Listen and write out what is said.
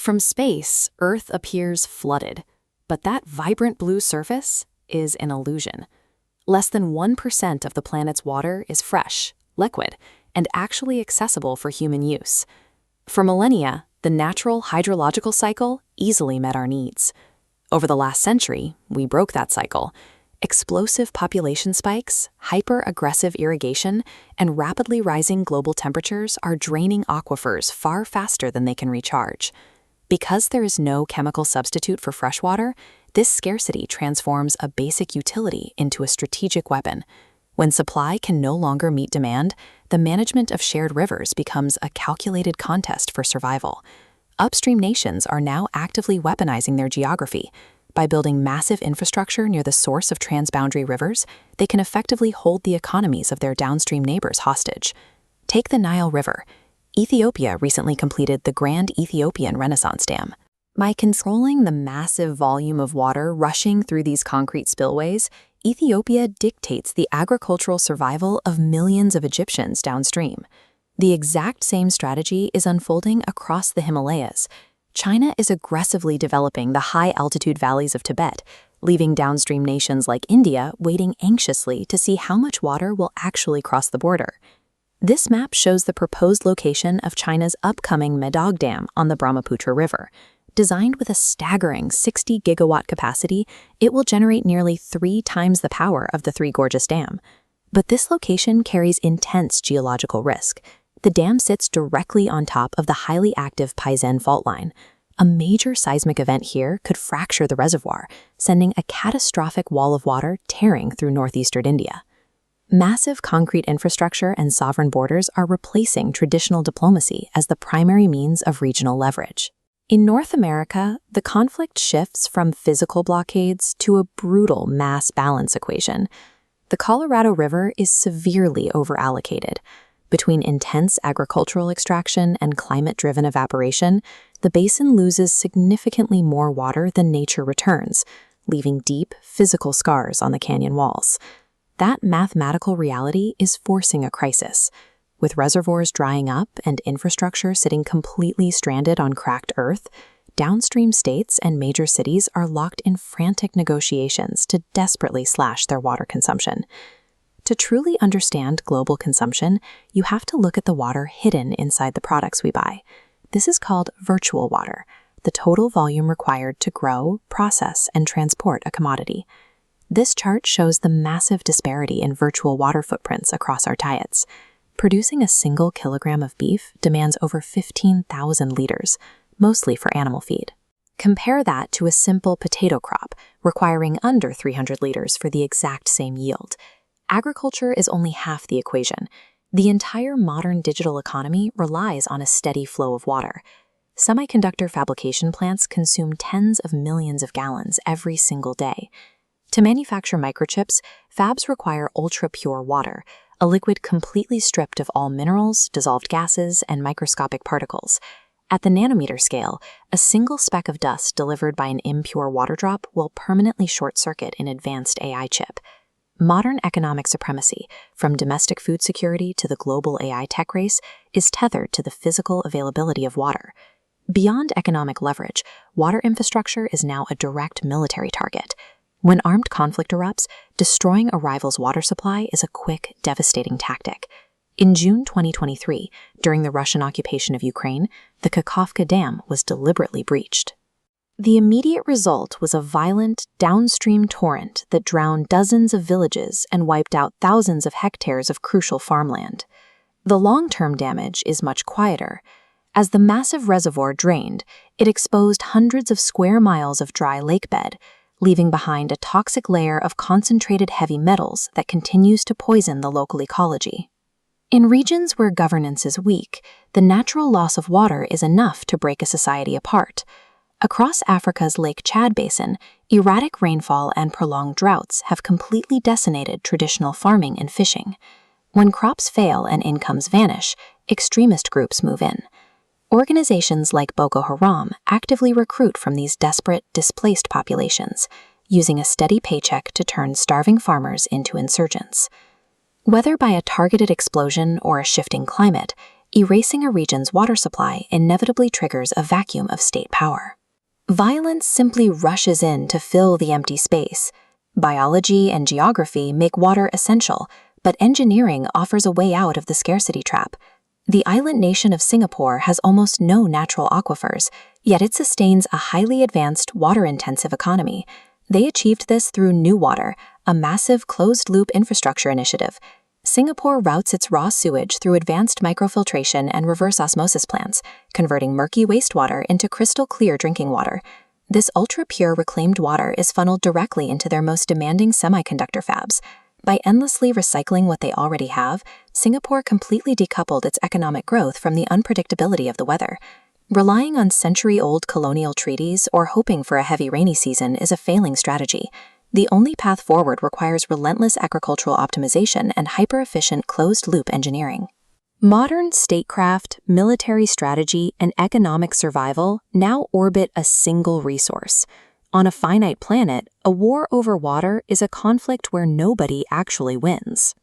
From space, Earth appears flooded, but that vibrant blue surface is an illusion. Less than 1% of the planet's water is fresh, liquid, and actually accessible for human use. For millennia, the natural hydrological cycle easily met our needs. Over the last century, we broke that cycle. Explosive population spikes, hyper-aggressive irrigation, and rapidly rising global temperatures are draining aquifers far faster than they can recharge. Because there is no chemical substitute for freshwater, this scarcity transforms a basic utility into a strategic weapon. When supply can no longer meet demand, the management of shared rivers becomes a calculated contest for survival. Upstream nations are now actively weaponizing their geography. By building massive infrastructure near the source of transboundary rivers, they can effectively hold the economies of their downstream neighbors hostage. Take the Nile River. Ethiopia recently completed the Grand Ethiopian Renaissance Dam. By controlling the massive volume of water rushing through these concrete spillways, Ethiopia dictates the agricultural survival of millions of Egyptians downstream. The exact same strategy is unfolding across the Himalayas. China is aggressively developing the high-altitude valleys of Tibet, leaving downstream nations like India waiting anxiously to see how much water will actually cross the border. This map shows the proposed location of China's upcoming Medog Dam on the Brahmaputra River. Designed with a staggering 60-gigawatt capacity, it will generate nearly 3 times the power of the Three Gorges Dam. But this location carries intense geological risk. The dam sits directly on top of the highly active Paizen fault line. A major seismic event here could fracture the reservoir, sending a catastrophic wall of water tearing through northeastern India. Massive concrete infrastructure and sovereign borders are replacing traditional diplomacy as the primary means of regional leverage. In North America, the conflict shifts from physical blockades to a brutal mass balance equation. The Colorado River is severely overallocated. Between intense agricultural extraction and climate-driven evaporation, the basin loses significantly more water than nature returns, leaving deep, physical scars on the canyon walls. That mathematical reality is forcing a crisis. With reservoirs drying up and infrastructure sitting completely stranded on cracked earth, downstream states and major cities are locked in frantic negotiations to desperately slash their water consumption. To truly understand global consumption, you have to look at the water hidden inside the products we buy. This is called virtual water, the total volume required to grow, process, and transport a commodity. This chart shows the massive disparity in virtual water footprints across our diets. Producing a single kilogram of beef demands over 15,000 liters, mostly for animal feed. Compare that to a simple potato crop, requiring under 300 liters for the exact same yield. Agriculture is only half the equation. The entire modern digital economy relies on a steady flow of water. Semiconductor fabrication plants consume tens of millions of gallons every single day. To manufacture microchips, fabs require ultra-pure water, a liquid completely stripped of all minerals, dissolved gases, and microscopic particles. At the nanometer scale, a single speck of dust delivered by an impure water drop will permanently short-circuit an advanced AI chip. Modern economic supremacy, from domestic food security to the global AI tech race, is tethered to the physical availability of water. Beyond economic leverage, water infrastructure is now a direct military target. When armed conflict erupts, destroying a rival's water supply is a quick, devastating tactic. In June 2023, during the Russian occupation of Ukraine, the Kakhovka Dam was deliberately breached. The immediate result was a violent, downstream torrent that drowned dozens of villages and wiped out thousands of hectares of crucial farmland. The long-term damage is much quieter. As the massive reservoir drained, it exposed hundreds of square miles of dry lakebed, leaving behind a toxic layer of concentrated heavy metals that continues to poison the local ecology. In regions where governance is weak, the natural loss of water is enough to break a society apart. Across Africa's Lake Chad basin, erratic rainfall and prolonged droughts have completely decimated traditional farming and fishing. When crops fail and incomes vanish, extremist groups move in. Organizations like Boko Haram actively recruit from these desperate, displaced populations, using a steady paycheck to turn starving farmers into insurgents. Whether by a targeted explosion or a shifting climate, Erasing a region's water supply inevitably triggers a vacuum of state power. Violence simply rushes in to fill the empty space. Biology and geography make water essential, but engineering offers a way out of the scarcity trap. The island nation of Singapore has almost no natural aquifers, yet it sustains a highly advanced, water-intensive economy. They achieved this through New Water, a massive closed-loop infrastructure initiative. Singapore routes its raw sewage through advanced microfiltration and reverse osmosis plants, converting murky wastewater into crystal-clear drinking water. This ultra-pure reclaimed water is funneled directly into their most demanding semiconductor fabs. By endlessly recycling what they already have, Singapore completely decoupled its economic growth from the unpredictability of the weather. Relying on century-old colonial treaties or hoping for a heavy rainy season is a failing strategy. The only path forward requires relentless agricultural optimization and hyper-efficient closed-loop engineering. Modern statecraft, military strategy, and economic survival now orbit a single resource. On a finite planet, a war over water is a conflict where nobody actually wins.